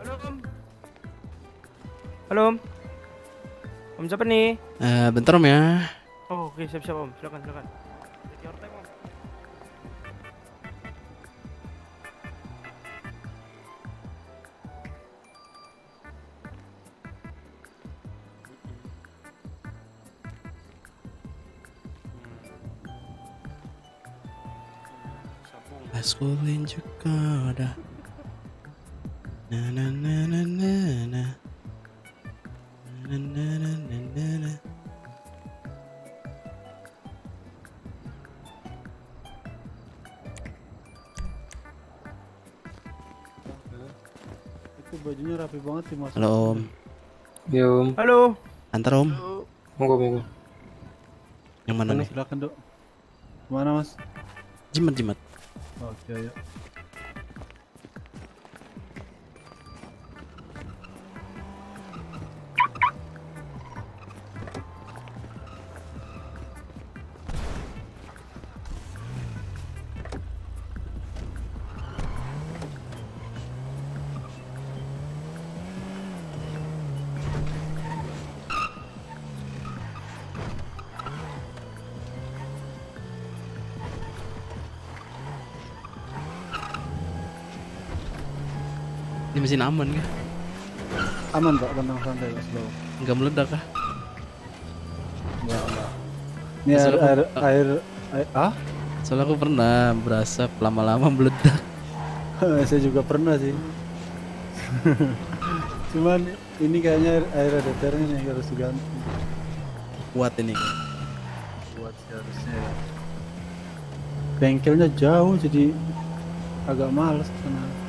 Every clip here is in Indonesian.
Halo Om. Halo Om. Om siapa nih? Bentar Om ya. Oh, oke, siap-siap Om. Silakan, silakan. Take your time, Om. Paskulin juga udah. Na na na na na na. Na na na na na na. Itu bajunya rapi banget sih mas. Halo Om. Yo, Halo. Antar Om. Halo. monggo. Yang mana Mana? nih? Silakan dok. Kemana mas? Jimat. Oke ayo. Ini mesin aman kah? Aman pak, tenang santai mas bro. Enggak meledak kah? Enggak. Ini Asal air ah? Soalnya aku pernah berasap lama-lama meledak. Saya juga pernah sih. Cuman ini kayaknya air radiatornya nih harus diganti. Kuat ini. Buat seharusnya ya. Bengkelnya jauh jadi agak males karena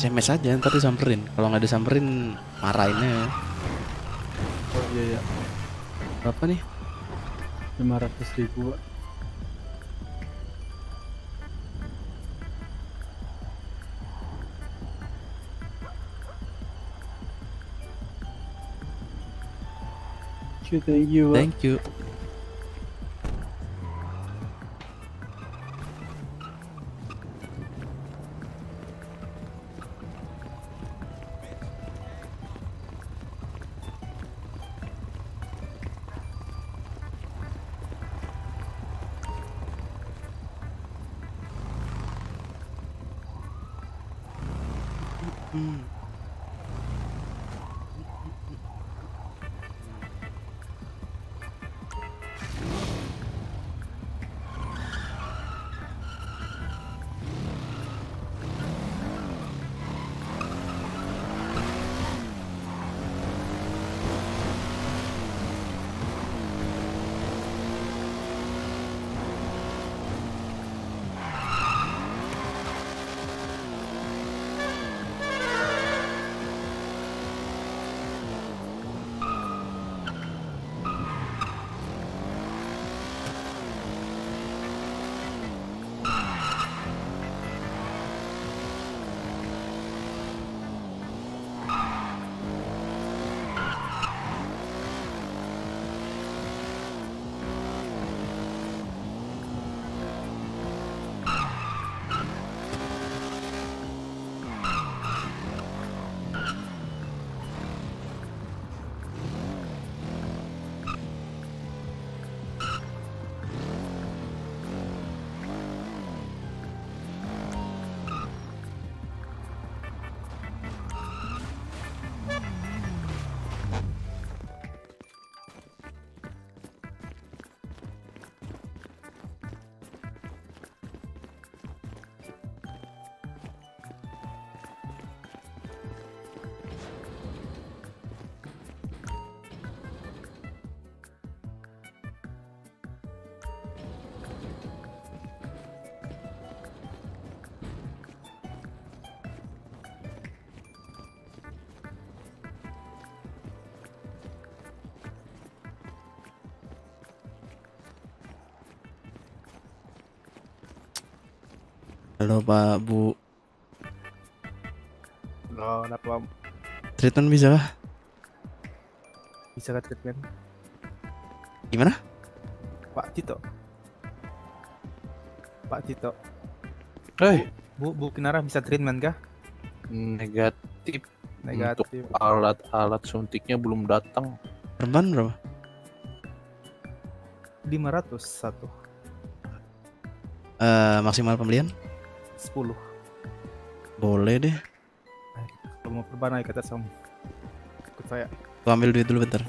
CMS aja ntar disamperin. Kalau nggak disamperin marahinnya. oh iya ya Berapa nih? 500.000 Pak. Thank you Pak. Thank you. Halo Pak Bu. Halo, kenapa Om? Treatment bisa kah? Bisa ke treatment? Gimana? Pak Tito. Pak Tito. Hei. Bu Kinara bisa treatment kah? Negatif. Negatif. Untuk alat-alat suntiknya belum datang. Perban berapa? 501. Maksimal pembelian? 10. Boleh deh. Kalau mau perban ayo kata Som. Ikut saya. Gua ambil duit dulu bentar.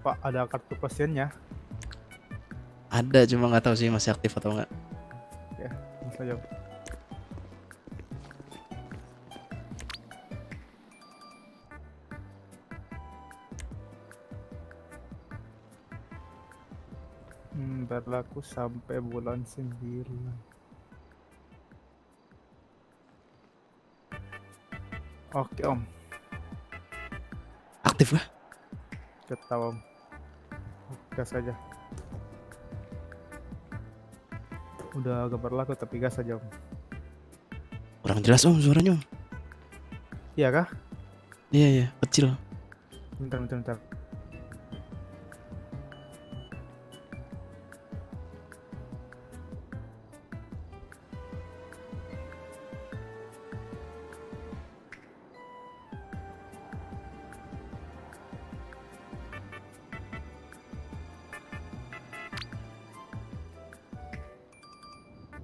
Pak, ada kartu pasiennya. Ada, cuma nggak tahu sih masih aktif atau enggak. Ya, langsung saja. Berlaku sampai bulan 9. Oke Om, Aktif kah? kita tahu Om. Gas saja. Udah agak berlaku tapi gas saja Om. Kurang jelas om suaranya om. Iya kah? Iya iya kecil. Bentar.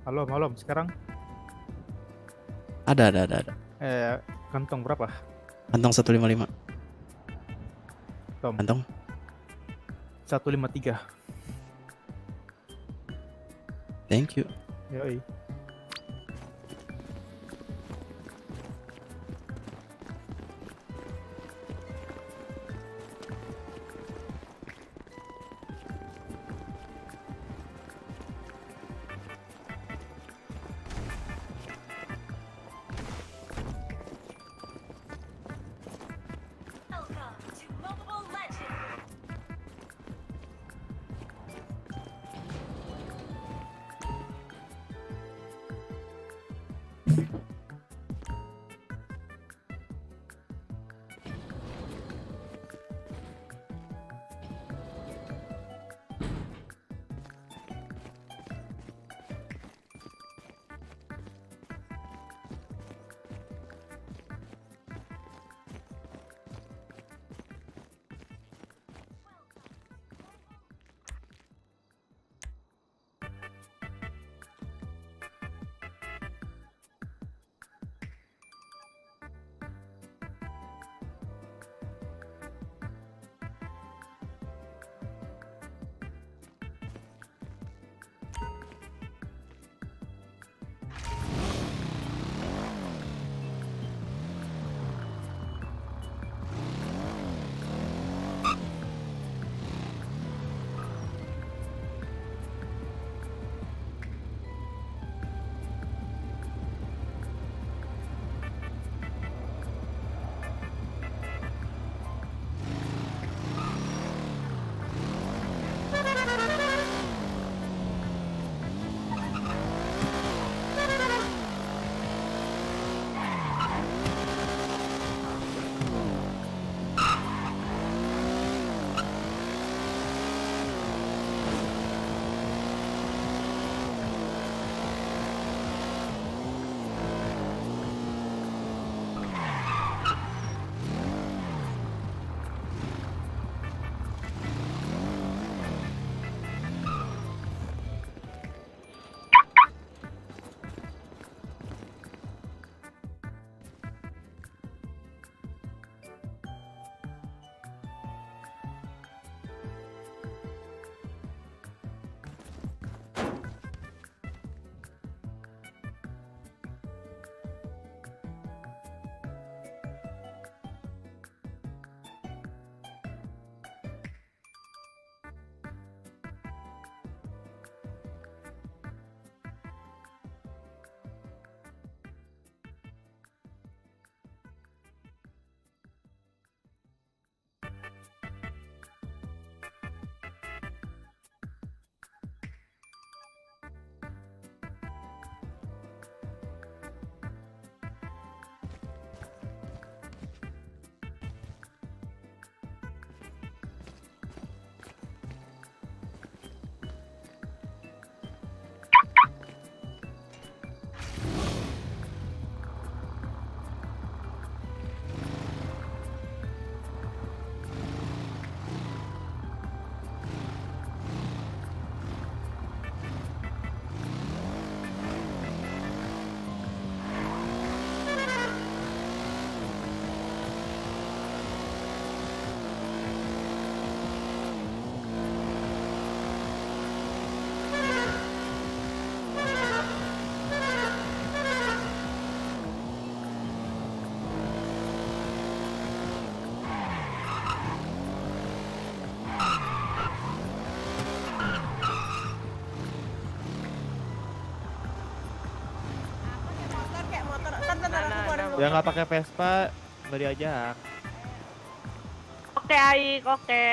Halo, malam sekarang. Ada. Kantong berapa? Kantong 155. Tom. Kantong 153. thank you. Yoi. Welcome to Mobile Legends! Yang nggak pakai Vespa nggak diajak. Oke Aik, oke.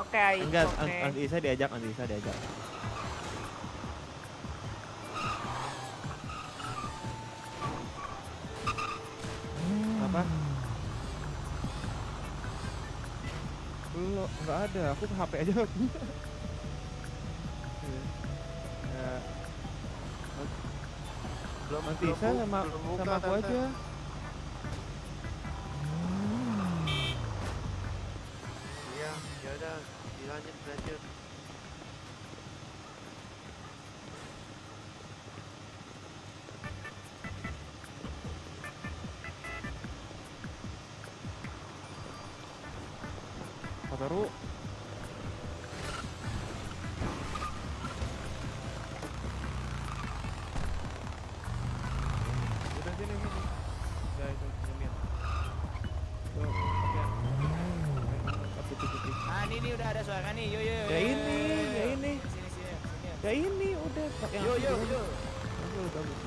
Oke Aik. Enggak, oke. Andi Isa diajak, Andi Isa diajak. Apa? Belum, nggak ada. Aku ke HP aja. Ya. Nanti Isa sama aku aja. Iya, ya udah, dilanjut. Kotoru. Udah sini. Udah itu nyemir. Tuh, ya. Putih-putih. Ah, ini udah ada suara nih. Yo. Ya ini. Sini. Ya ini udah yang Yo. bagus.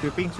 Sweeping.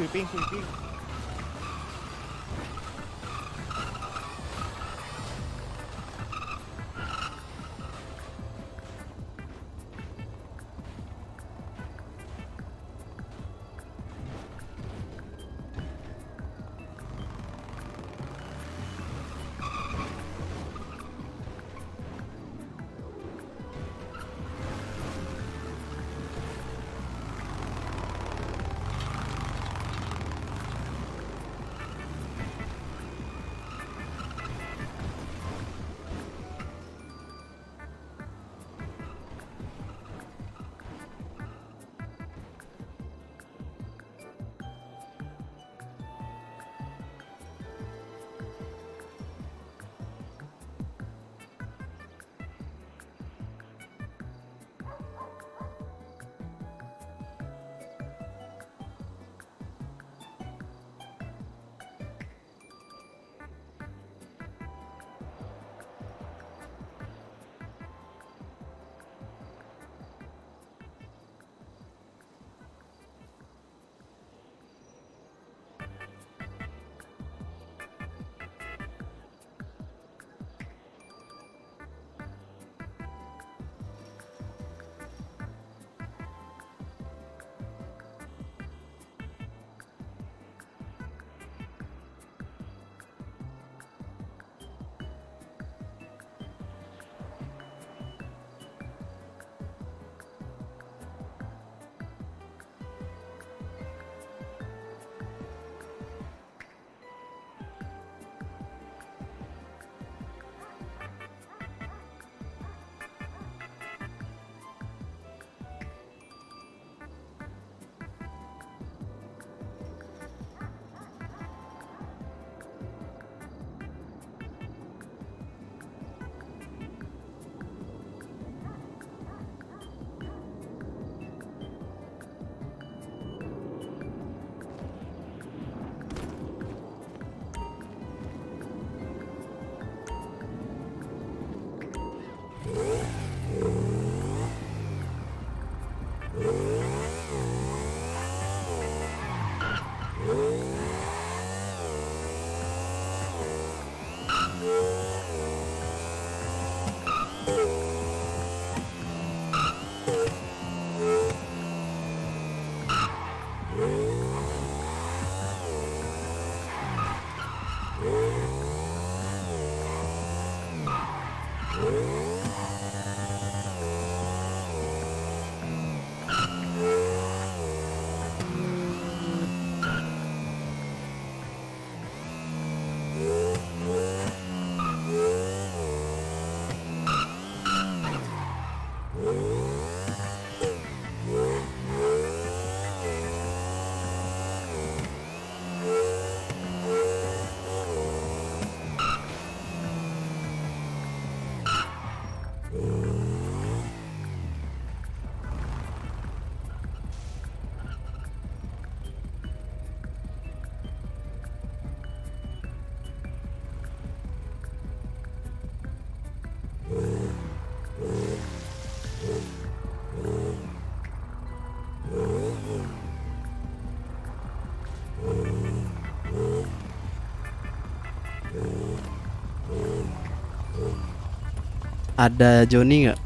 Ada Joni nggak?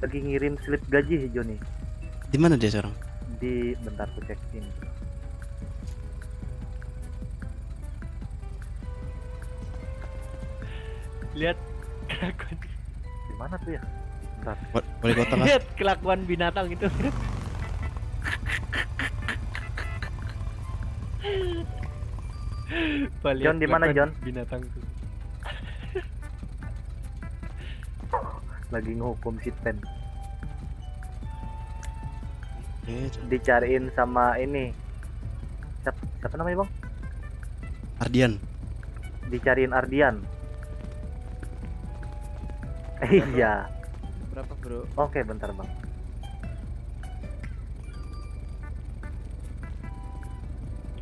Lagi ngirim slip gaji Joni. Di mana dia sekarang? Di bentar aku cek ini. Lihat kelakuan. Di mana tuh ya? Bentar. Wali kota kah? Lihat kelakuan binatang itu. Pak, lihat John, di mana, kelakuan John? Binatang tuh. Lagi ngehukum si Ten. Oke, Dicariin sama ini. Siapa namanya, Bang? Ardian. Dicariin Ardian. Iya. Berapa bro? Oke, bentar, Bang.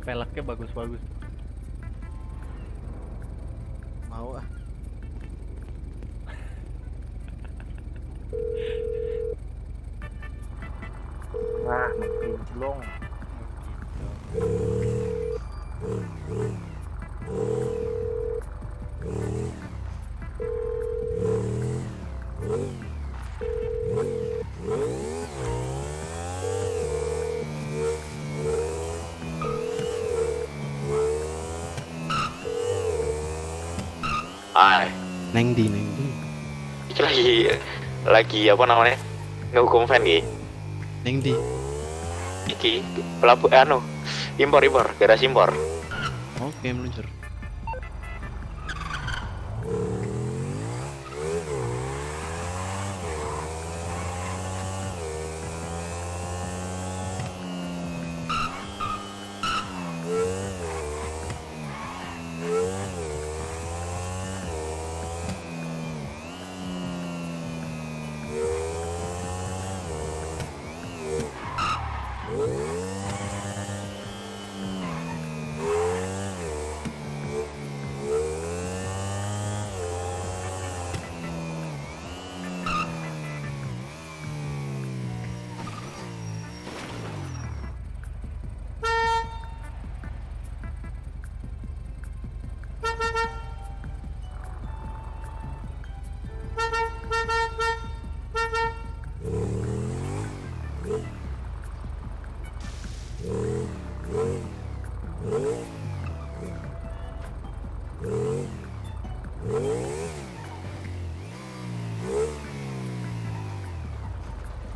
Pelaknya bagus-bagus. Mau ah. Nah, makin belum. Ay, Neng di. iki lagi apa namanya? Ngehukum fan iki. Neng di. Iki pelabuhan impor garasi impor. Oke, meluncur.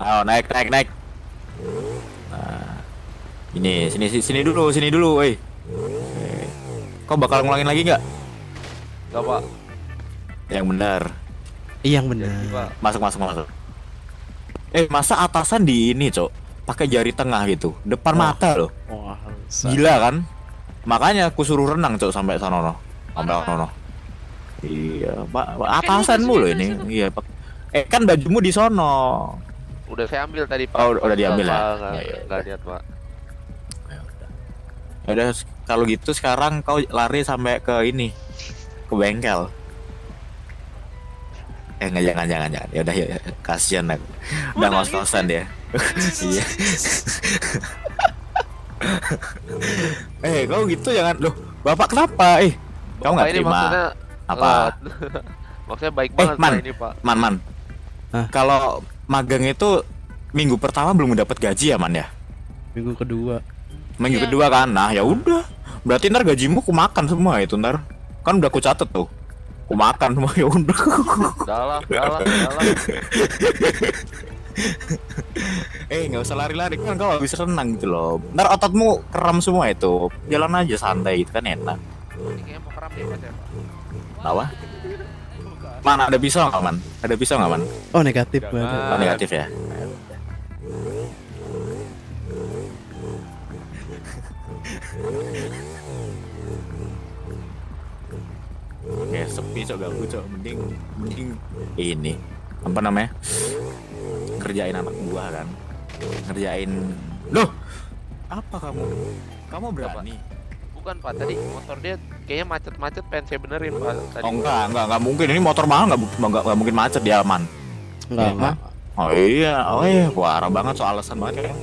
Ayo naik. Nah, ini sini dulu, woi. Kau bakal ngulangin lagi nggak? Enggak, Pak. Yang benar. Iya, yang benar. Masuk. Masa atasan di ini, Cok? Pakai jari tengah gitu, depan mata loh. Wah, Gila kan? Makanya aku suruh renang, Cok, sampai sono. Iya, Pak, atasanmu loh ini. Iya, Pak. Kan bajumu di sono. Udah saya ambil tadi, Pak. Oh, udah diambil ya? Enggak lihat, Pak. Ya udah, kalau gitu sekarang kau lari sampai ke ini, ke bengkel. Jangan. Ya udah ya, kasihan aku. Udah ngos-ngosan dia. Iya. Kau gitu jangan. Loh, Bapak kenapa? Kau nggak Ini terima maksudnya apa? maksudnya baik banget Man. Pak, ini, Pak. Man. Hah? Kalau magang itu minggu pertama belum dapat gaji ya, Man ya? Minggu kedua. Minggu kedua kan. Nah, ya udah. Berarti ntar gajimu ku makan semua itu ntar. Kan udah ku catet tuh. Ku makan semua ya udah. Dalam. Nggak usah lari-lari kan kau bisa renang gitu loh. Ntar ototmu kram semua itu. Jalan aja santai gitu kan enak. Ini kayaknya mau keram deh, Mas ya, Pak. Apa? Man, ada pisau nggak, Man? Ada pisau nggak, Man? Oh, negatif Oh, banget. negatif ya. Oke, sepi cok, gabut cok. Mending ini apa namanya? Kerjain anak buah kan. Ngerjain. Loh, apa kamu? Kamu berani? Bukan, Pak, tadi motor dia kayaknya macet-macet, pengen saya benerin, Pak. Tadi. Oh enggak mungkin, ini motor mahal, nggak mungkin macet, dia aman. Enggak. Oh iya, parah banget soal alasan banget ya.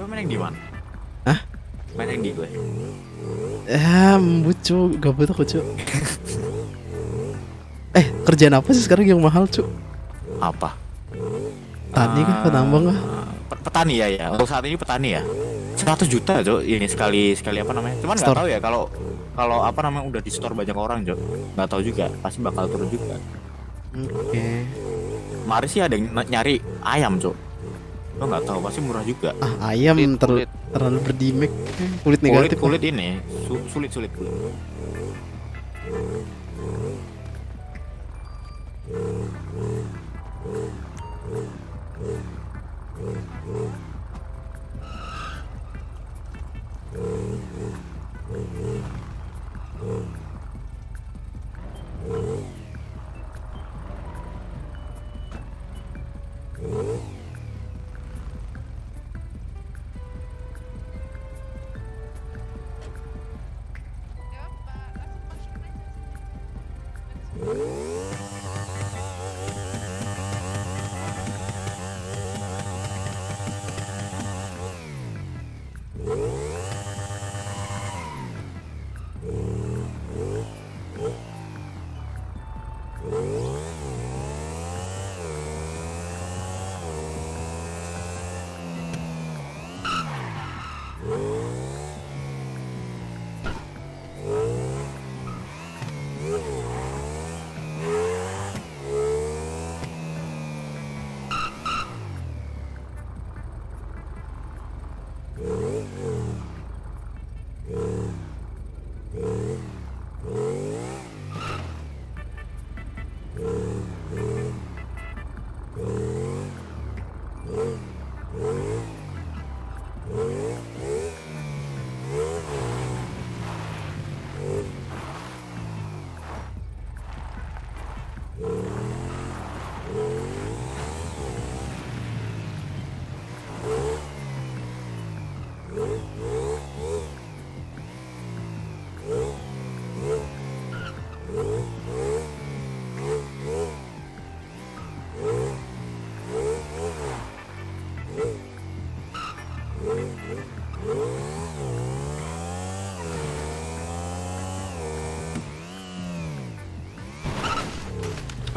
main yang di mana? Hah? Main yang di gue. Bucu, gabut aku cu. Kerjaan apa sih sekarang yang mahal cu? Apa? Tani kah, penambang kah? Petani ya. Untuk saat ini petani ya. 100 juta Cok, ini sekali apa namanya. Cuman nggak Store. tahu ya kalau apa namanya udah di store banyak orang Cok. Nggak tahu juga, pasti bakal turun juga. Oke. Kemarin sih ada yang nyari ayam Cok. Lo nggak tahu pasti murah juga. Ayam Kulit. terlalu berdimek. Kulit negatif. Kulit ini sulit kulit.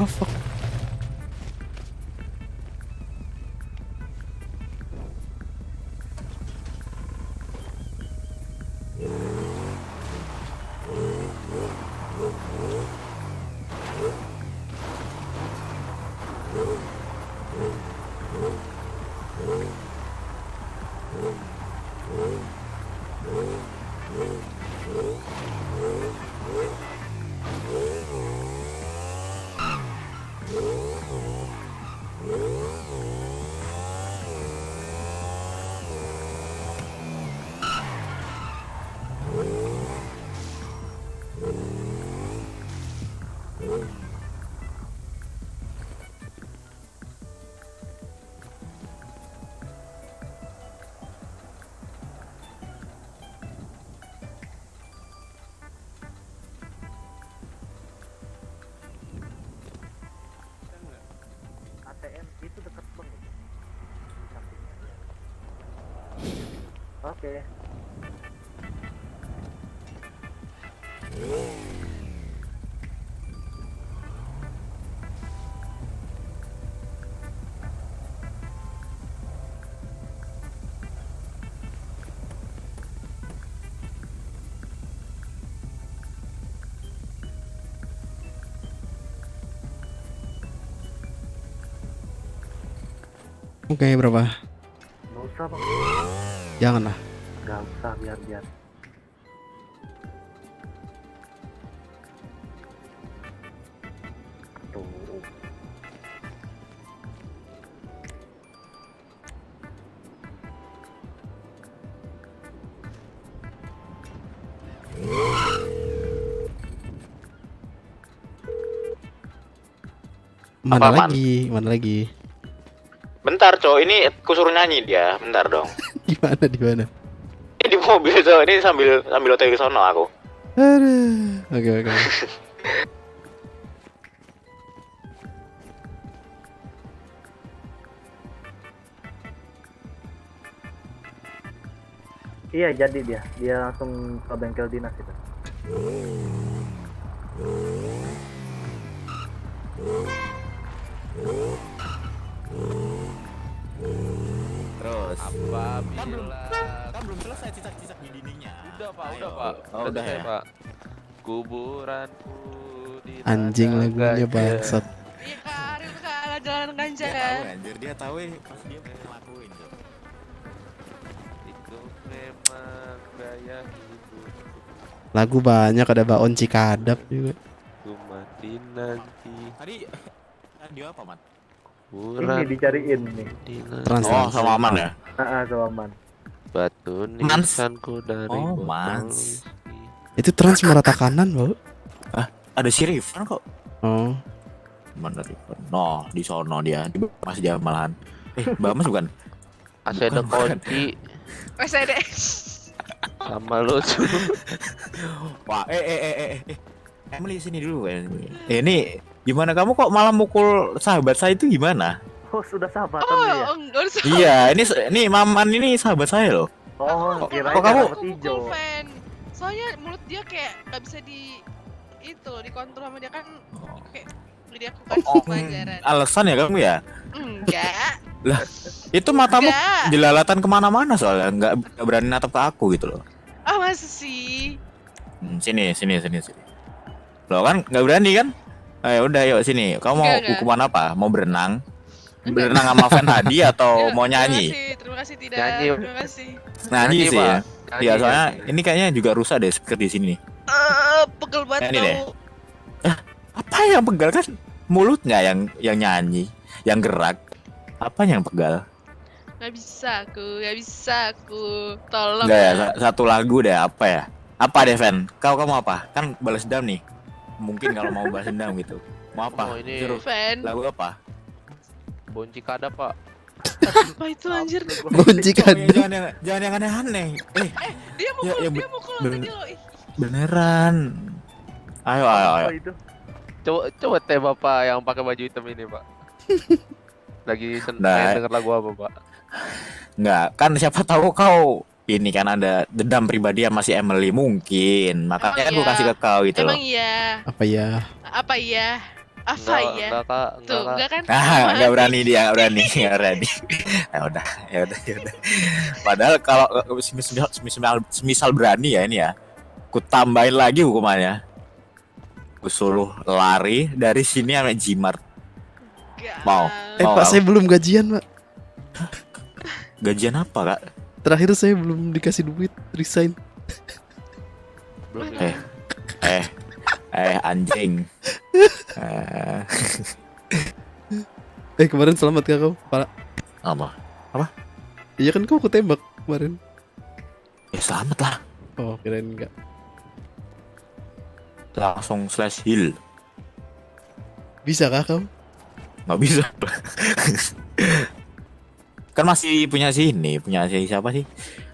Oh fuck. ATM itu dekat banget. Oke. Oke, berapa? Nggak usah bang. Jangan lah. Nggak usah biar. Tuh. Mana Apaan? lagi? Mana lagi? Bentar Cok, ini kusuruh nyanyi dia. Bentar dong. Di mana? Ini di mobil Cok, ini sambil OTW ke sono aku. Aduh. Oke. Iya jadi dia langsung ke bengkel dinas itu. Terus. Apabila Kan belum selesai cicak-cicak di dindingnya. udah pak, Ayo. udah pak, Oh, udah selesai, ya. pak. Kuburanku di Anjing tanah lagunya gajah. bangsat. Iya kak, Arif kak, jalan ganja. Dia tahu anjir, dia tahu pas dia ngelakuin tuh. Itu memang gaya hidup. Lagu banyak, ada Baon Cikadap juga. Ku mati nanti. Tadi dia apa, Mat? Ini dicariin nih. Trans. Oh, sama Aman ya? Soaman. Batu Mans. nisanku dari Oh, botol Mans. whisky. Itu trans merata kanan, Bau. Ada si Rifan kok. Oh, Mana Rifan? No, di sono dia. Di Mas dia malahan. Bamas bukan? Masih ada Bukan. kunci Masih ada. sama lu tuh. Wah, Emily sini dulu ya. Ini gimana kamu kok malah mukul sahabat saya itu gimana? Oh sudah sahabatan Oh, dia. enggak usah. Iya, ini Maman ini sahabat saya loh. Oh kirain kok kamu- sahabat hijau. Pukul fan. Soalnya mulut dia kayak nggak bisa dikontrol sama dia kan kayak jadi aku kasih pelajaran. Alasan ya kamu ya? Enggak. Itu matamu Enggak. jelalatan kemana-mana soalnya nggak berani natap ke aku gitu loh. Ah masa sih? Sini. Loh kan nggak berani kan? Ayo udah yuk sini. Kamu mau Enggak. hukuman apa? Mau berenang? Berenang sama fan tadi atau Ya, mau nyanyi? Terima kasih tidak. Nyanyi. Terima kasih. Nyanyi sih ya. Nyanyi, Iya soalnya nyanyi. ini kayaknya juga rusak deh speaker di sini. Pegel banget Ini deh. tau. Apa yang pegal kan mulutnya yang nyanyi, yang gerak. Apa yang pegal? Nggak bisa aku. Tolong. Enggak ya, satu lagu deh apa ya? Apa deh, Van? Kamu apa? Kan balas dendam nih. Mungkin kalau mau balas dendam gitu. Mau apa? Oh, ini- Suruh Fan. lagu apa? Bonci kada pak. Apa itu anjir? Bonci Kadap. Jangan yang aneh-aneh. Dia mukul, Ya, dia mukul bener. tadi loh. Ih, Beneran. Ayo. Apa itu? Coba teh bapak yang pakai baju hitam ini pak. Lagi Nah. pengen denger lagu apa pak? Enggak, kan siapa tahu kau ini kan ada dendam pribadi sama si Emily mungkin. Makanya kan Emang gue kasih ke kau gitu Emang loh. iya. Apa ya? Apa iya? Apa ya? Enggak kak, Tuh, enggak kak. enggak kan? Enggak berani dia, enggak berani. Ya udah. Padahal kalau semisal berani ya ini ya. Ku tambahin lagi hukumannya. Ku suruh lari dari sini sampai Jimart. Enggak. Mau. Oh, Pak, saya belum gajian, Pak. Gajian apa, Kak? Terakhir saya belum dikasih duit, resign. Belum Eh. Anjing. Kemarin selamat kak kau, Pak. Apa? Iya kan kau ketembak kemarin. Ya selamat lah. Oh, kirain enggak. Langsung slash heal. Bisa kah kau? Nggak bisa. Kan masih punya siapa sih?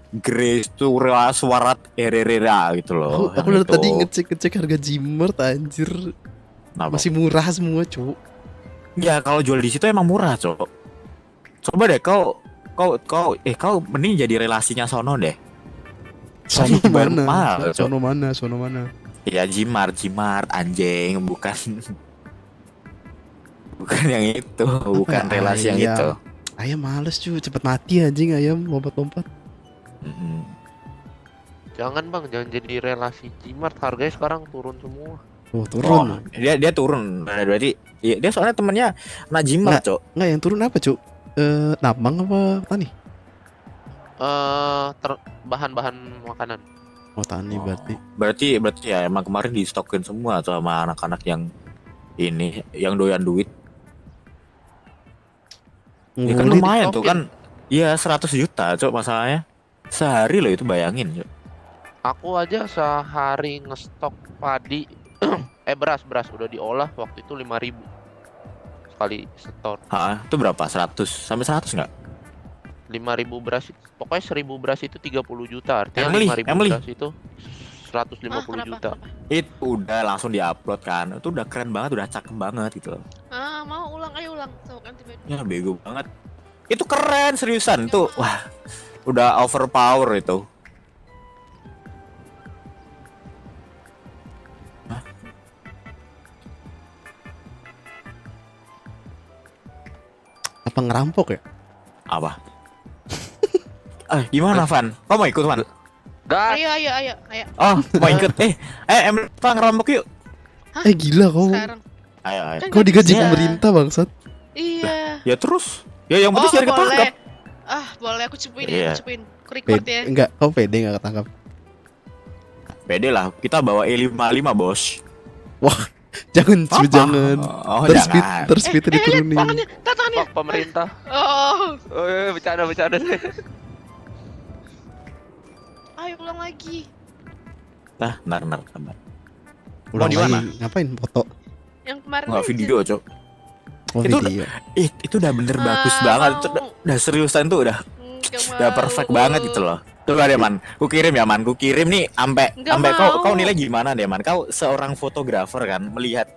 Grace tuh Suarat Herrera gitu loh. Aku yang dari itu. tadi ngecek harga Jimart anjir. Kenapa? Masih murah semua, Cuk. Ya kalau jual di situ emang murah, Cok. Coba deh kau mending jadi relasinya sono deh. Sono Masih bayar mana? mahal, Cok. Sono mana? Ya Jimart anjing, bukan yang itu, bukan ya? relasi yang Ayam. itu. Ayam males cuy, cepet mati anjing ayam lompat-lompat. Mm-mm. Jangan bang, jangan jadi relasi Jimart. Harganya sekarang turun semua. Oh, Oh, turun. dia turun. Berarti ya, dia soalnya temennya anak Jimart, Cok. Enggak, yang turun apa, Cuk? Nabang apa tani? Bahan-bahan makanan. Oh, tani berarti. Berarti ya emang kemarin di stokin semua tuh sama anak-anak yang ini yang doyan duit. Ya kan Ngulit. lumayan tuh kan. Iya 100 juta, Cok, masalahnya. Sehari loh itu bayangin, Cok. Aku aja sehari ngestok padi beras udah diolah waktu itu 5.000 sekali setor. Itu berapa? 100 sampai 100 enggak? 5.000 beras pokoknya 1.000 beras itu 30 juta, artinya Emily, 5.000 Emily. beras itu 150 kenapa? juta. Itu udah langsung diupload kan. Itu udah keren banget, udah cakep banget gitu loh. Mau ulang, ayo ulang. Tuh kan tiba Ya bego banget. Itu keren seriusan tuh. Wah, udah overpower itu. ngerampok ya? Apa? Gimana Van? Kau mau ikut Van? Gas. Ayo. Oh, mau ikut? Emang ngerampok yuk. Gila kau. Sekarang. Ayo. Kan Kau nggak digaji bisa. pemerintah bangsat. Iya. Ya terus. Ya yang penting Oh, cari boleh. ketangkap. Boleh aku cupuin Iya. aku cupuin. Aku record ya. Enggak, kau pede enggak ketangkap. Pede lah, kita bawa E55 bos. Jangan, Apa? jangan. Oh, Terspeed, jangan. terspeednya Lihat diturunin. tangannya, tangannya. Pak pemerintah. Oh. Bercanda. Ayo ulang lagi. Bentar. Ulang di mana? lagi. Ngapain foto? Yang kemarin Nggak aja. video, Cok. Oh, Itu video. Itu udah bener bagus banget. Itu udah seriusan tuh udah Nggak perfect mau. banget gitu loh. Coba deh Man, ku kirim nih sampai Nggak kau mau. nilai gimana deh Man? Kau seorang fotografer kan melihat.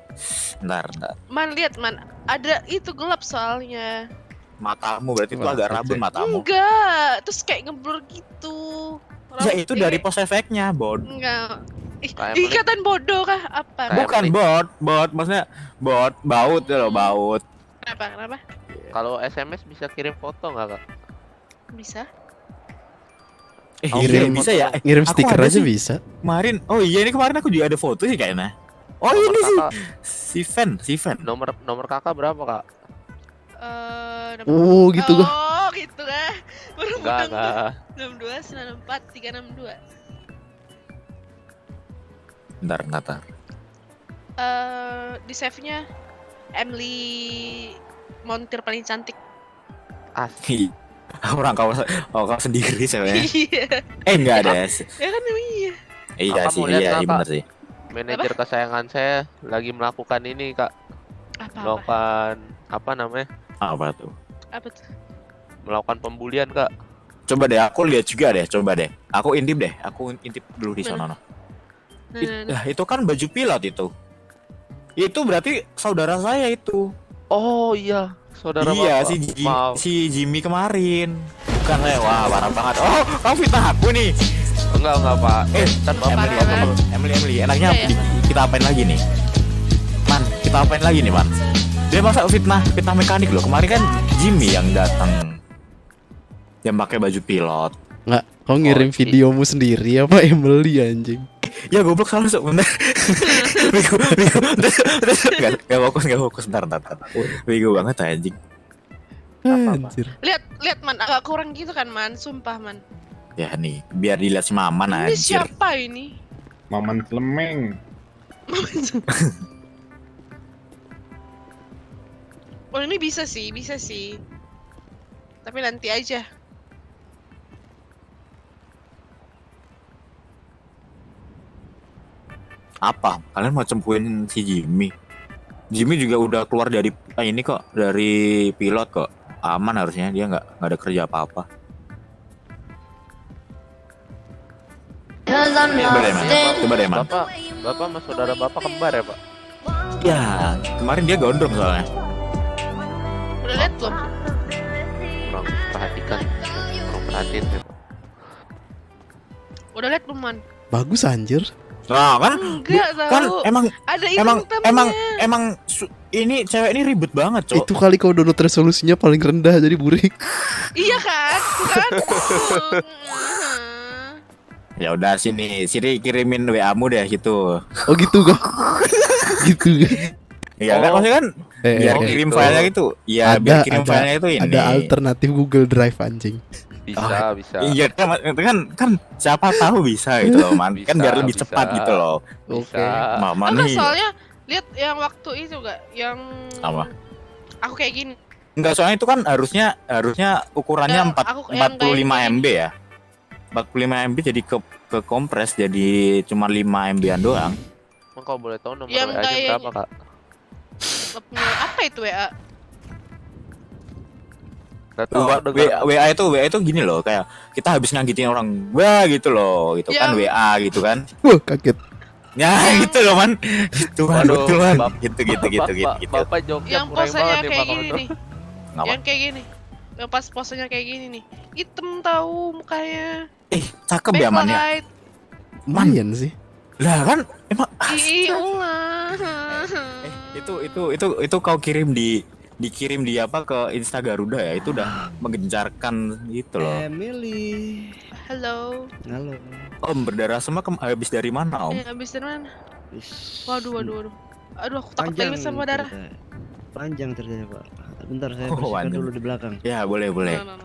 Bentar. Man, lihat man, ada itu gelap soalnya. Matamu berarti itu Wah, agak kece. rabun matamu. Enggak, terus kayak ngeblur gitu. Ya itu dari pose efeknya, Bod. Enggak. Kayak Ikatan bodoh kah? Apa? Kayak Bukan bot, maksudnya baut ya loh, baut. Kenapa? Kalau SMS bisa kirim foto nggak kak? Bisa? Kirim bisa ya? Ngirim Aku stiker ada aja sih. bisa. Kemarin, ini kemarin aku juga ada foto sih kayaknya. Oh Nomor ini sih, kakak, si Van. nomor kakak berapa kak? Oh, gitu gua. Oh, gitu kah? Baru Enggak. 62 94 362. Bentar. Di save-nya Emily montir paling cantik. Asli. Orang kau sendiri sebenarnya. Iya. Enggak ada. Ya kan emang iya. Iya Kakak sih, mau lihat iya kakak? benar sih. Manajer kesayangan saya lagi melakukan ini kak, Apa? melakukan apa namanya? Apa tuh? Apa tuh? Melakukan pembulian kak. Coba deh, aku lihat juga deh, coba deh. Aku intip dulu di Mana? sana. Nah. Itu kan baju pilot itu. Itu berarti saudara saya itu. Oh iya, saudara Iya, bapak. Maaf. si Jimmy kemarin. Bukan saya, wah parah banget. Oh, kamu fitnah aku nih. Enggak pak. Kan bapak Emily, enaknya Iya, iya. kita apain lagi nih? Man, kita apain lagi nih, Man? Dia masa fitnah mekanik loh. Kemarin kan Jimmy yang datang. Yang pakai baju pilot. Enggak, kau ngirim Oh, videomu sendiri apa Emily anjing? Ya goblok salah sok bener. Bego. Gak fokus bentar. Bego banget anjing. Anjir. Lihat man, agak kurang gitu kan man, sumpah man. Ya nih, biar dilihat si Maman Ini anjir. siapa ini? Maman Clemeng. Oh ini bisa sih. Tapi nanti aja. Apa? Kalian mau cempuin si Jimmy? Jimmy juga udah keluar dari ini kok, dari pilot kok. Aman harusnya, dia nggak ada kerja apa-apa. Coba deh man. Bapak sama saudara bapak kembar ya pak? Ya, kemarin dia gondrong soalnya. Udah lihat belum? Kurang perhatiin ya pak. Udah lihat belum man? Bagus anjir. Nah kan, Enggak kan tahu. emang Ada hitam-hitamnya. ini cewek ini ribet banget, Cok. Itu kali kau download resolusinya paling rendah jadi burik. Iya kan? Ya udah sini kirimin WA-mu deh gitu. Oh gitu kok. Gitu. Iya kan maksudnya kan biar eh. kirim Gitu. filenya itu. Iya, biar kirim filenya itu ini. Ada alternatif Google Drive anjing. Bisa. Iya kan siapa tahu bisa gitu loh, Man. Kan biar lebih Bisa. cepat gitu loh. Oke. Mama Enggak, nih. soalnya lihat yang waktu itu gak yang Apa? aku kayak gini. Enggak, soalnya itu kan harusnya ukurannya Yang aku- yang 45 kayak MB ya. 45 MB jadi ke kompres jadi cuma 5 MB-an doang. Emang kalau boleh tahu nomor Yang WA-nya kayak- berapa kak? Nggak punya apa itu WA? Gak tahu. WA itu gini loh, kayak kita habis ngagitin orang wah gitu loh, gitu kan Yang- WA gitu kan. Wah, kaget. Ya gitu loh, Man. Gitu kan, Waduh, betul, Man. Bap- Gitu. Bapak jawabnya Yang kurang posenya banget nih kayak pak. gini nih. Ngapa? Yang kayak gini. Yang pas posenya kayak gini nih. Hitam tahu mukanya. Cakep ya, Man ya. Backlight. Lumayan sih. Lah kan emang Ih, ulah. itu kau kirim di dikirim di apa ke Insta Garuda ya, itu udah menggencarkan gitu loh. Emily. Halo. Halo. Om berdarah semua habis dari mana Om? Habis dari mana? Ish. Waduh. Aduh, aku takut banget sama darah. Panjang ceritanya Pak. Bentar saya Oh, bersihkan panjang. dulu di belakang. Ya boleh. No.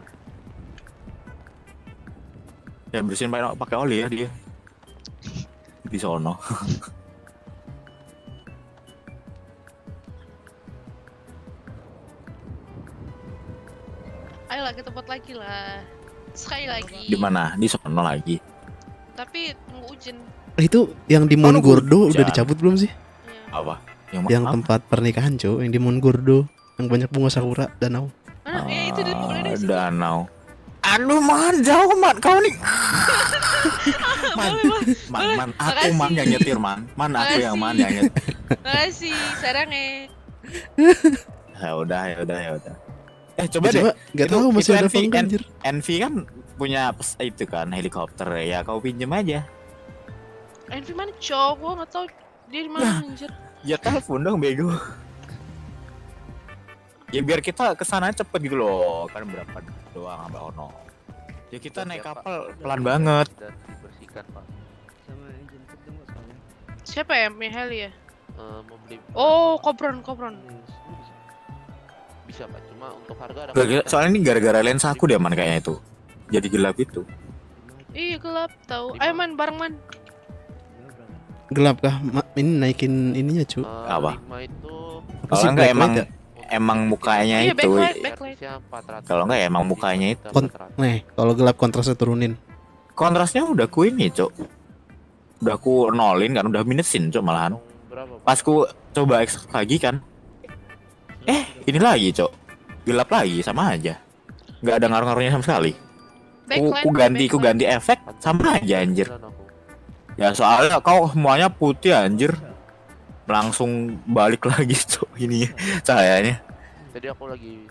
Ya bersihin pakai oli ya dia. Di sono. Ayolah kita buat lagi lah. Sekali lagi. Di mana? Di sono lagi. Tapi tunggu hujan. Itu yang di Mongurdo udah hujan. dicabut belum sih? Ya. Apa? Yang tempat pernikahan Cuk, yang di Mongurdo, yang banyak bunga sakura danau. Mana? Ya itu dari pokoknya dari situ. Danau. Aduh man, jauh man, kau nih. Man, aku man yang nyetir man. Man aku yang man yang nyetir. Makasih, sarangnya. Ya udah. Coba deh. Gak Itu- tahu masih itu ada NV, apa enggak anjir. Envy kan punya itu kan helikopter ya, kau pinjem aja. Envy mana cowok? Gua nggak tahu dia di mana anjir. Ya telepon dong bego. Ya biar kita kesana cepet gitu loh, kan berapa doang sampai ono. Ya kita naik kapal pelan banget. Dan dibersihkan Pak. Sama engine ketum soalnya. Siapa ya? Mihel ya? Mau beli. Oh, Kopron. Bisa Pak, cuma untuk harga ada. Soalnya ini gara-gara lensa aku deh man kayaknya itu. Jadi gelap itu. Iya gelap tahu. Di Ayo mana? man, bareng man. Gelap kah? Ini naikin ininya Cuk. Apa? 5 itu Apa Kalau sih enggak backlight ya? emang mukanya Iya, itu. backlight. Kalau enggak emang mukanya itu. Nih, kalau gelap kontrasnya turunin. Kontrasnya udah ku ini, Cok. Udah ku nolin kan, udah minusin, Cok malahan. Berapa Pak? Pas ku coba ekstrak lagi kan. Ini lagi, Cok. Gelap lagi sama aja. Enggak ada ngaruh-ngaruhnya sama sekali. Ku ganti efek sama aja anjir. Ya soalnya kau semuanya putih anjir. Langsung balik lagi, Cok, ini cahayanya. Tadi aku lagi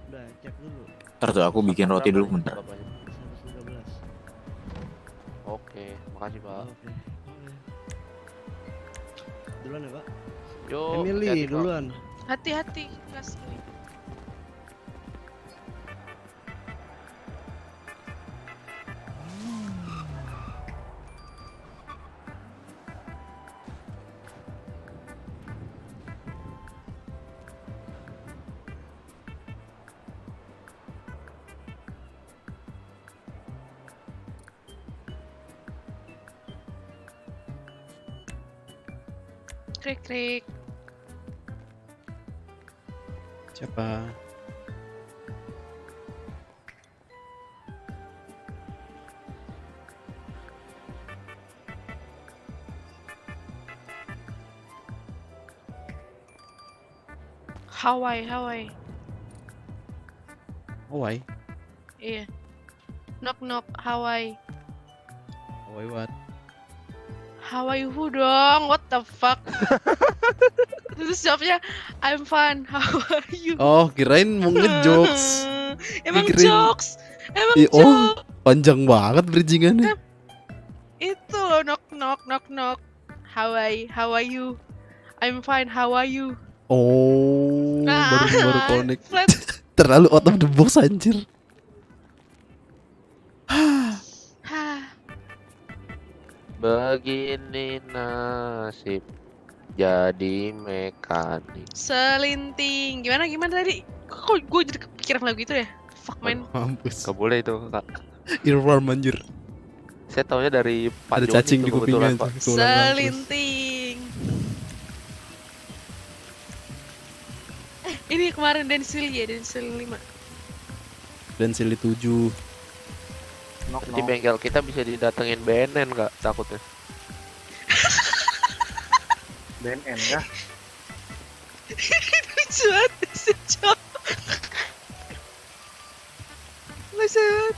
Udah, cek dulu. Ntar tuh aku bikin roti dulu bentar. 113. Oke, makasih Pak. Oke. Duluan ya, Pak. Yo, Emily hati-hati, Pak. duluan. Hati-hati. Gas. Krik. Siapa? Hawaii. Hawaii. Iya. Knock Hawaii. Hawaii what? Hawaii who dong? What the fuck? Terus jawabnya I'm fine. How are you? Oh, kirain mau ngejokes. Emang Dikirain- jokes. Emang Ih, oh. jokes. Panjang banget bridgingannya. Itu loh knock. How are you? I'm fine. How are you? Oh, baru connect. Flat. Terlalu out of the box anjir. Hah. Begini nasib jadi mekanik. Selinting. Gimana tadi? Kok gue jadi kepikiran lagu itu ya? Fuck man. Mampus. Gak boleh itu Kak. Earworm anjir. Saya taunya dari Pak Ada Joni cacing itu di kebetulan, kupingnya. Pak. Kurang mampus. Selinting. Ini kemarin Densil 5. Dan Sili 7. Di bengkel kita bisa didatengin BNN Kak takutnya. BNN kah? Lucu banget, sejak. Lucu banget.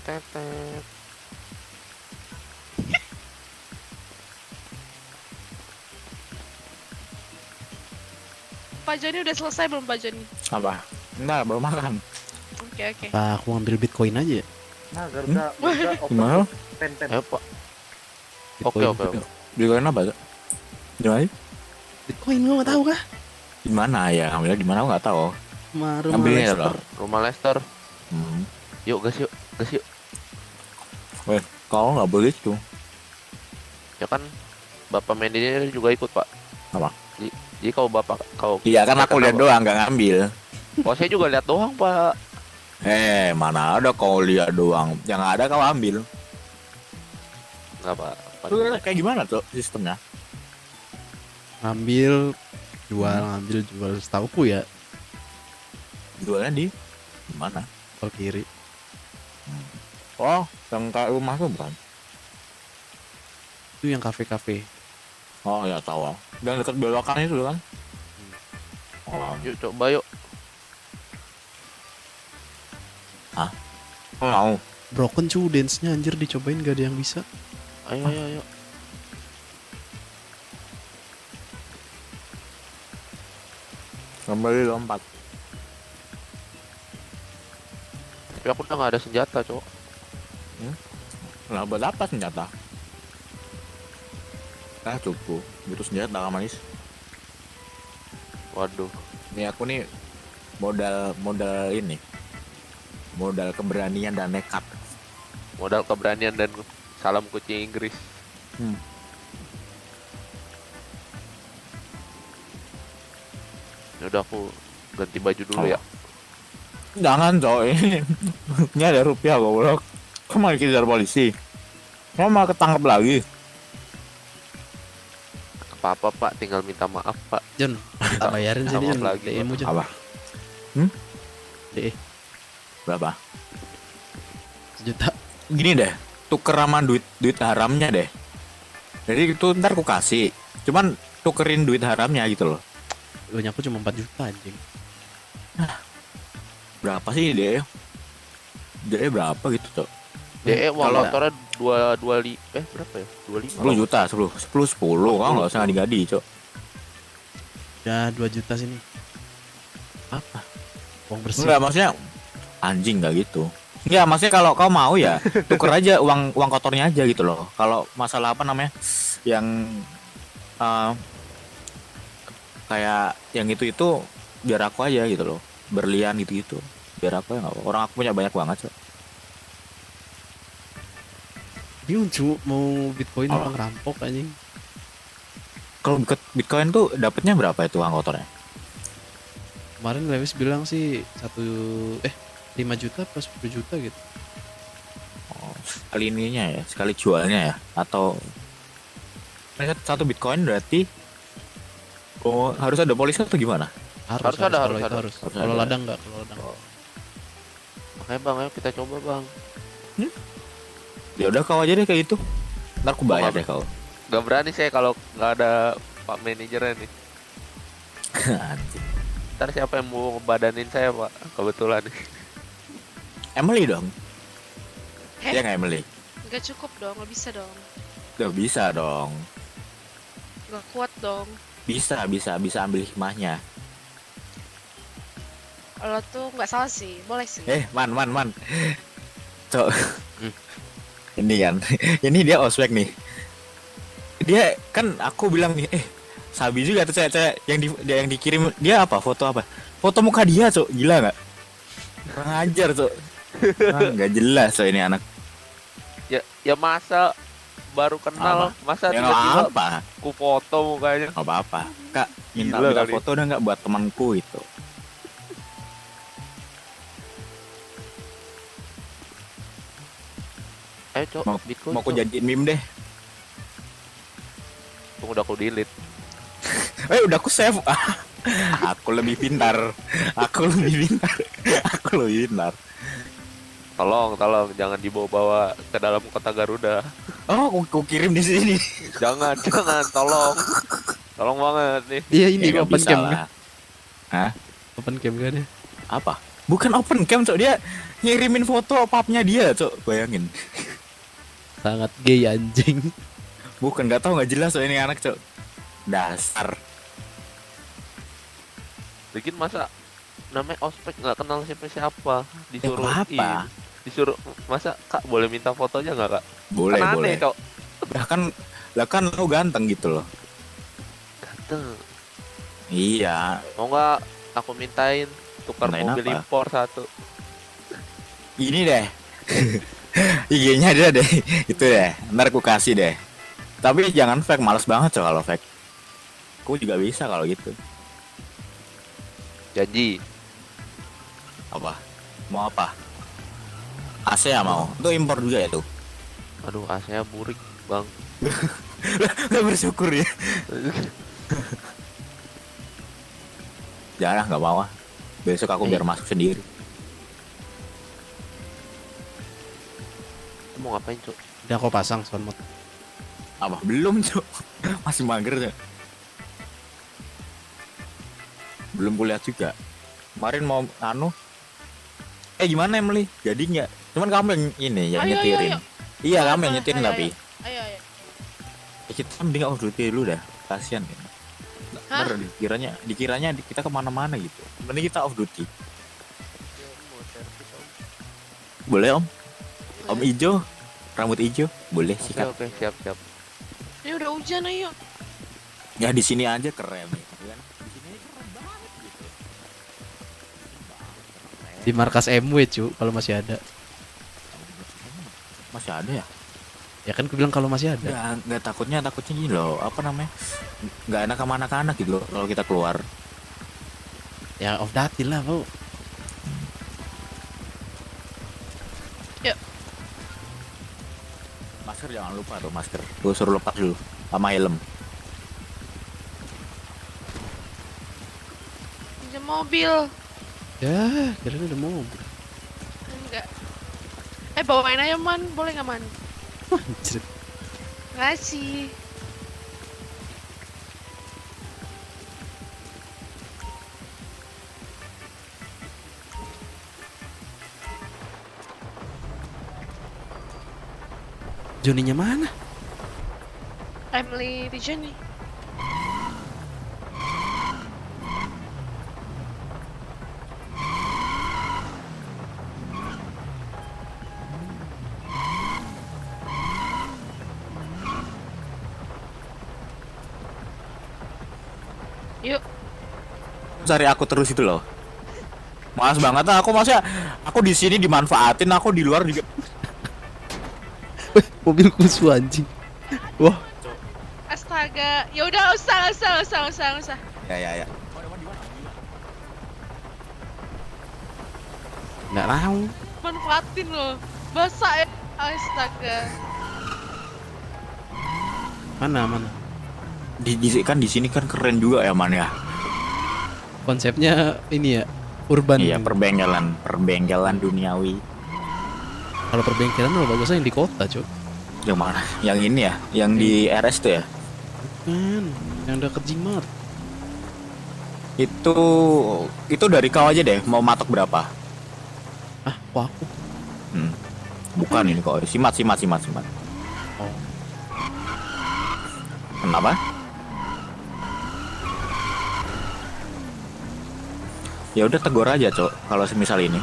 Tet. Pak Joni udah selesai belum Pak Joni? Apa? Enggak, baru makan. Oke. Pak, aku ambil Bitcoin aja. Nah, Garuda Gimana? Pen. Ayo Pak. Oke, Bitcoin. oke, oke. Bitcoin apa tuh? Gimana? Bitcoin lu nggak tahu kah? Di mana ya? Ambilnya di mana aku nggak tahu. Sama rumah Ambilnya Lester. loh. Rumah Lester. Hmm. Yuk, gas yuk. Gas yuk. Kalau nggak boleh itu. Ya kan Bapak Mendy ini juga ikut, Pak. Apa? Jadi kalau Bapak Iya kan aku lihat doang, nggak ngambil. Oh, saya juga lihat doang, Pak. Mana ada kau lihat doang. Yang ada kau ambil. Enggak, Pak. Lu kayak gimana tuh sistemnya? Ngambil, jual, ngambil, jual. Setauku ya, Jualnya di mana? kalau kiri. Oh, yang kayak rumah tuh bukan? Itu yang kafe-kafe. Oh ya tahu. Dan dekat belokan itu kan? Oh, Yuk coba yuk. mau. Broken cu dance-nya anjir, dicobain gak ada yang bisa. Ayo, ayo, ayo. Kembali lompat. Tapi aku udah nggak ada senjata, Cok. Nah, buat apa senjata? Nah, cukup. Butuh senjata kan, manis. Waduh. Ini aku nih modal ini. Modal keberanian dan nekat. Modal keberanian dan salam kucing Inggris. Ya udah aku ganti baju dulu ya. Jangan coy. Ini ada rupiah goblok. Kamu malah dikejar polisi. Kamu malah ketangkep lagi. Apa-apa, Pak, tinggal minta maaf, Pak. Jon, tak bayarin sini Jon. lagi, DM-mu Jon. Apa? DE Berapa? 1 juta. Gini deh, tuker sama duit haramnya deh. Jadi itu ntar aku kasih. Cuman tukerin duit haramnya gitu loh. Punya aku cuma 4 juta anjing. Berapa sih deh? Jadi berapa gitu tuh? DE uang Kalau- motornya 25 berapa ya? 25. 10 juta, 10. Kamu nggak usah ngadi-ngadi, Cok. Ya 2 juta sini. Apa? Uang bersih. Enggak, maksudnya anjing nggak gitu. Enggak, maksudnya kalau kau mau ya tuker aja uang kotornya aja gitu loh. Kalau masalah apa namanya yang kayak yang itu biar aku aja gitu loh. Berlian gitu biar aku ya nggak apa. Orang aku punya banyak banget, Cok. Bingung cu, mau Bitcoin Oh. orang rampok anjing. Kalau Bitcoin tuh dapatnya berapa itu uang kotornya? Kemarin Lewis bilang sih 5 juta plus 10 juta gitu. Oh, sekali ininya ya, sekali jualnya ya, atau satu Bitcoin berarti harus ada polisi atau gimana? Harus ada, kalau harus itu ada. harus. Harus Kalau ada. ladang enggak, kalau ladang. Makanya Bang, ayo kita coba, Bang. Ya udah kau aja deh kayak gitu. Ntar aku bayar deh kau. Gak berani saya kalau nggak ada Pak manajernya nih. Anjing. Ntar siapa yang mau badanin saya, Pak? Kebetulan nih. Emily dong. Heh? Ya nggak Emily? Nggak cukup dong, nggak bisa dong. Gak bisa dong. Nggak kuat dong. Bisa ambil hikmahnya. Lo tuh nggak salah sih, boleh sih. Man. Cok. Ini kan, ini dia ospek nih. Dia kan aku bilang nih, sabi juga tuh cewek yang dikirim dia apa? Foto apa? Foto muka dia, Cok. Gila nggak? Kurang ajar, Cok. Nggak jelas, Cok, ini anak. Ya masa baru kenal, masa Ya tiba-tiba nggak apa, ku foto mukanya. nggak apa-apa. Kak, minta Gila kali. foto udah nggak buat temanku itu. Ayo, Cok, Bitcoin. Mau aku Cok. jadiin meme deh. Tunggu, udah aku delete. Udah aku save. Aku lebih pintar. Aku lebih pintar. Tolong, jangan dibawa-bawa ke dalam kota Garuda. Oh, aku kirim di sini. Jangan, tolong. Tolong banget nih. Iya ini nggak open bisa cam lah. kan? Open cam kan ya? Apa? Bukan open cam, Cok. Dia ngirimin foto papnya dia, Cok. Bayangin. Sangat gay anjing. Bukan, nggak tahu, nggak jelas, Cok, ini anak, Cok. Dasar. Bikin masa namanya ospek nggak kenal siapa-siapa. Disuruh apa? Disuruh, masa Kak boleh minta fotonya nggak, Kak? Boleh, Kan boleh. aneh, Cok. Lah kan lu ganteng gitu loh. Ganteng. Iya. Mau nggak aku mintain tukar Mintain mobil apa? impor 1. Ini deh. IG-nya dia deh. Itu deh. Ntar aku kasih deh. Tapi jangan fake, males banget coy kalau fake. Aku juga bisa kalau gitu. Janji. Apa? Mau apa? AC ya mau? Itu impor juga ya tuh? Aduh, AC-nya burik, Bang. Gak bersyukur ya. Jangan, nggak mau ah. Besok aku biar masuk sendiri. Mau ngapain, Cuk? Udah aku pasang sound mode. Apa? Belum cok. Masih mager cok. Belum kulihat juga. Kemarin mau gimana Emily? Jadi nggak? Cuman kamu yang ini yang Ayo, nyetirin. ayo. Iya kamu yang Ayo, nyetirin ayo, tapi. Ayo. Kita mending off duty dulu dah. Kasian ya. Hah? Ntar dikiranya kita kemana-mana gitu. Mending kita off duty. Boleh om? Om ijo, rambut ijo, boleh sikat. Oke, siap. Ini udah hujan, ayo. Ya di sini aja keren ya kan? Di sini aja keren banget gitu. Di markas MW cu, kalau masih ada. Masih ada ya? Ya kan aku bilang kalau masih ada. Nggak takutnya gini loh, apa namanya? Nggak enak sama anak-anak gitu loh kalau kita keluar. Ya off dati lah bu. Masker jangan lupa tuh masker. Gue suruh lepas dulu sama helm. Pinjam mobil. Ya, kira udah mau. Enggak. Bawain aja, Man. Boleh nggak, Man? Anjir. Makasih. Joninya mana? Emily di Jenny. Yuk. Cari aku terus itu loh. Malas banget lah aku di sini dimanfaatin, aku di luar juga. Mobil kusu anjing. Wah, Astaga. Ya udah, usah. Ya. nggak tahu. Manfaatin loh. Basah ya. Astaga. Mana? Kan di sini kan keren juga ya man ya. Konsepnya ini ya, urban. Iya, perbengkelan duniawi. Kalau perbengkelan lo bagusnya yang di kota, Cuk. Yang mana? Yang ini ya, yang di RS tuh ya. Kan, yang deket Gmart. Itu dari kau aja deh, mau matok berapa? Ah, kok aku? Bukan ini kok, simat. Oh. Kenapa? Ya udah tegur aja, Cok, kalau semisal ini.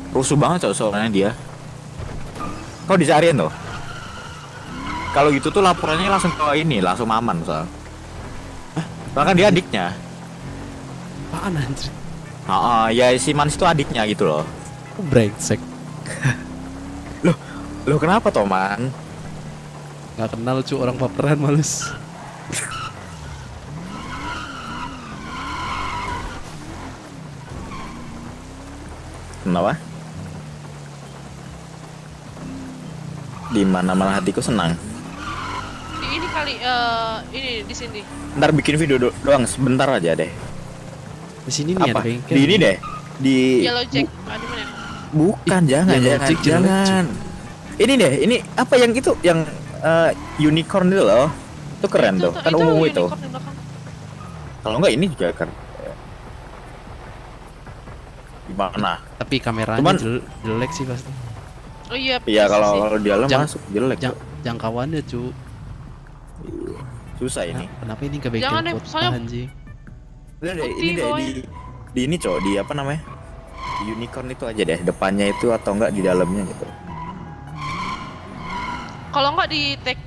Rusuh banget Cok soalnya dia. Kau dicariin tuh. Kalau gitu tuh laporannya langsung ke ini, langsung aman soal. Bahkan dia adiknya. Apaan anjir? Ya si Mans itu adiknya gitu loh. Kok brengsek? Loh kenapa Toman? Gak kenal cu, orang paperan males. Kenapa? Di mana malah hatiku senang. Di ini kali, ini di sini. Ntar bikin video doang sebentar aja deh. Di sini nih Apa? ada bengkel. Di ini deh. Di Yellow Jack. Di mana? Bukan, jangan. Ini deh, ini apa yang itu yang unicorn itu loh. Itu keren tuh. Kan ungu itu. unicorn di belakang. Kalau enggak ini juga keren. Gimana? Tapi kameranya Cuman- jelek sih pasti. Oh iya. Iya pasti sih. kalau di dalam Jangan- masuk jelek. Cok. Jangkauannya cu. Susah ini. Kenapa ini ke bengkel Jangan deh, kota soalnya- anjing? Udah deh, Putih ini deh bawahnya. di ini cowok di apa namanya? Di unicorn itu aja deh, depannya itu atau enggak di dalamnya gitu. Kalau nggak di tag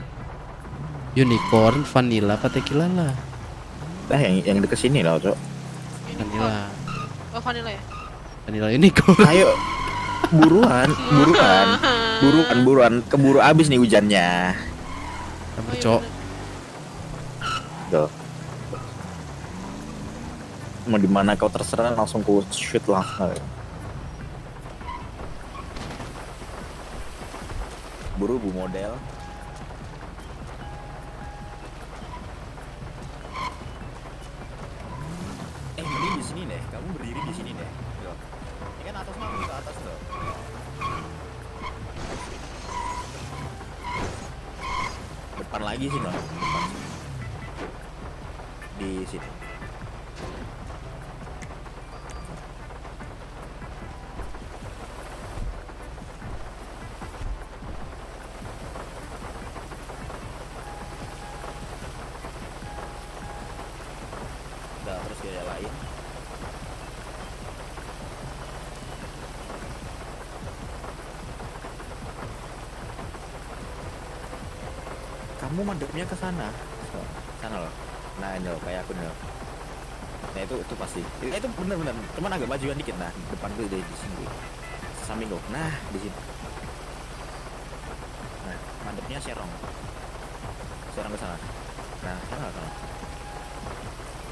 Unicorn, vanilla, apa tequila lah? Nah, yang deket sini lah, cok. unicorn. Vanilla. Oh, vanilla ya. Vanilla unicorn. Ayo, buruan, buruan, buruan, buruan, keburu abis nih hujannya. Sabar, Oh, iya Cok. bener. Tuh. Mau di mana kau terserah, langsung ku shoot langsung. Buru bu model. Mending di sini deh. Kamu berdiri di sini deh. Tuh. Ini kan atas mah ke atas tuh. Depan lagi sih, no. Depan. Di sini. Udah, terus gaya lain. Kamu madepnya ke sana. Sana loh. Nah, ini loh, kayak aku nih loh. Nah, itu pasti. Itu bener-bener. Cuman agak majuan dikit. Nah, depan gue di sini. Samping gue. Nah, di sini. Nah, madepnya serong. Serong ke sana. Nah, sana ke sana.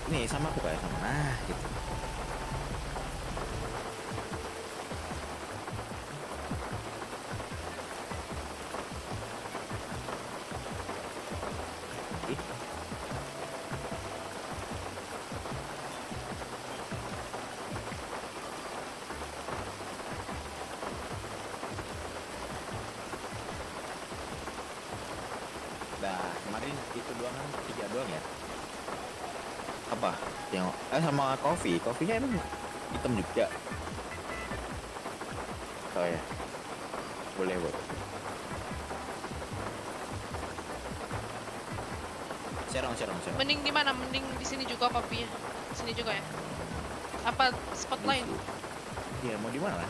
Nih, sama aku kayak sama. Nah, gitu. Ih. Nah, kemarin itu doang kan, 3 doang ya. Apa? Yang sama kopinya emang hitam juga. Oh ya. Boleh, boleh. Serong. Mending di mana? Mending di sini juga kopinya. Sini juga ya. Apa spot lain? Iya, mau di mana?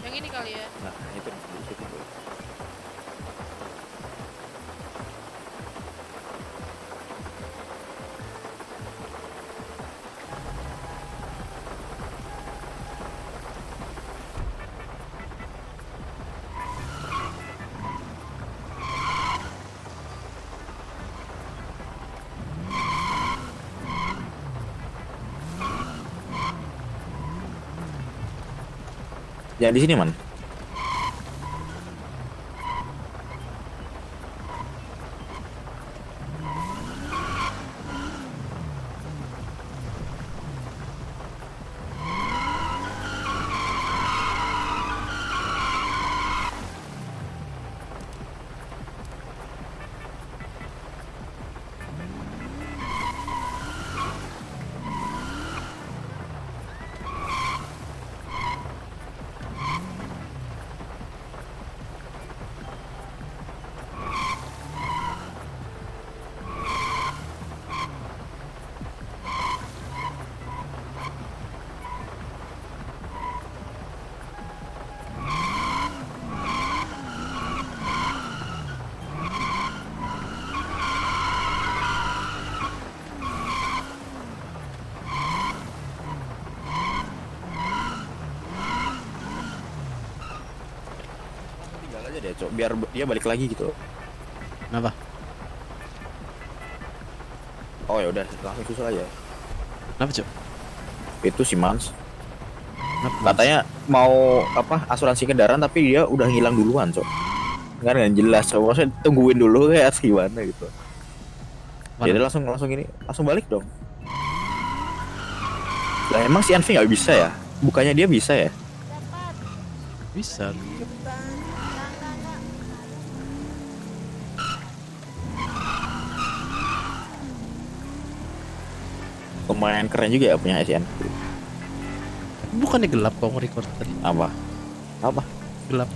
Yang ini kali ya. Nah, itu di situ boleh. Ya di sini man. Tinggal aja deh, Cok, biar dia balik lagi gitu. Kenapa? Oh ya udah, langsung susul aja. Kenapa, Cok? Itu si Mans Kenapa? katanya mau apa asuransi kendaraan tapi dia udah ngilang duluan, Cok. Kan jelas, Cok. Maksudnya tungguin dulu kayak gimana gitu. Mana? Jadi langsung ini langsung balik dong. Lah emang si Anvi nggak bisa ya? Bukannya dia bisa ya? Bisa. Lumayan keren juga ya punya SN. Bukannya gelap kok record tadi. Apa? Apa? Gelap.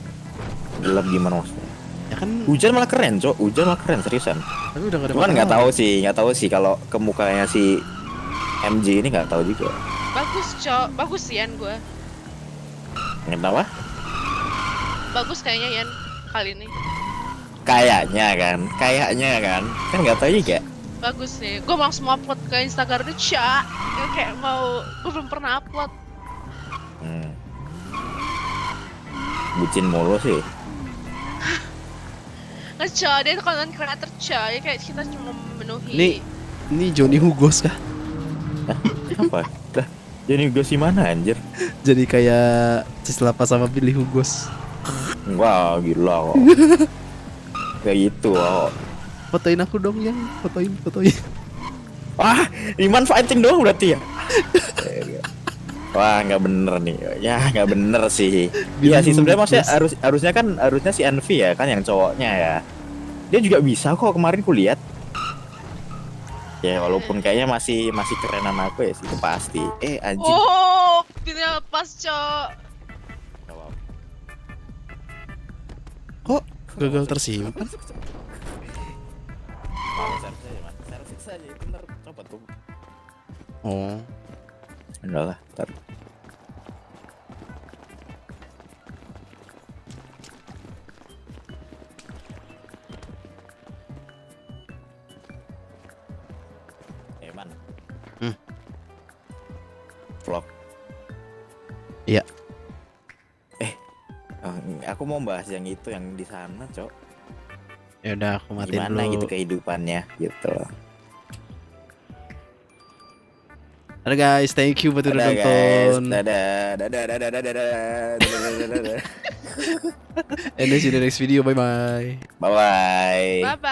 Gelap gimana maksudnya? Ya kan, Hujan malah keren, Cok. Hujan malah keren seriusan. tapi udah gak ada Cuman nggak matahari. tahu sih kalau ke mukanya si MJ ini nggak tahu juga. Bagus, Cok. Bagus sih Yan gue. Kenapa? Bagus kayaknya Yan kali ini. Kayaknya kan nggak tahu juga. Bagus nih. Gue langsung mau upload ke Instagram tuh, Cak. Ya, kayak mau, gue belum pernah upload. Bucin mulu sih. Nge-Cok, dia itu content creator, Cok. Ya kayak kita cuma memenuhi. Ini Johnny Hugos kah? Apa? Dah, jadi gue sih mana anjir? Jadi kayak Cislapa sama Billy Hugos. Wah, gila kok. Kayak gitu kok. Fotoin aku dong yang, fotoin. Wah, dimanfaatin doang berarti ya? Wah, nggak bener nih. Ya, nggak bener sih. Iya sih sebenarnya maksudnya harusnya si Envy ya kan yang cowoknya ya. Dia juga bisa kok kemarin kulihat. Ya walaupun kayaknya masih keren sama aku ya sih itu pasti. Anjing. Oh, pinnya pas, Cok. Kok gagal tersimpan? Servis saja itu ntar coba tuh. Oh, Udah lah, ntar. Man. Vlog. Iya. Aku mau bahas yang itu yang di sana, Cok. ya udah aku matiin Gimana dulu. gitu kehidupannya gitu. Halo guys, thank you buat udah Dadah guys, nonton. dadah. And see you in the next video. Bye bye. Bye bye. Bye-bye.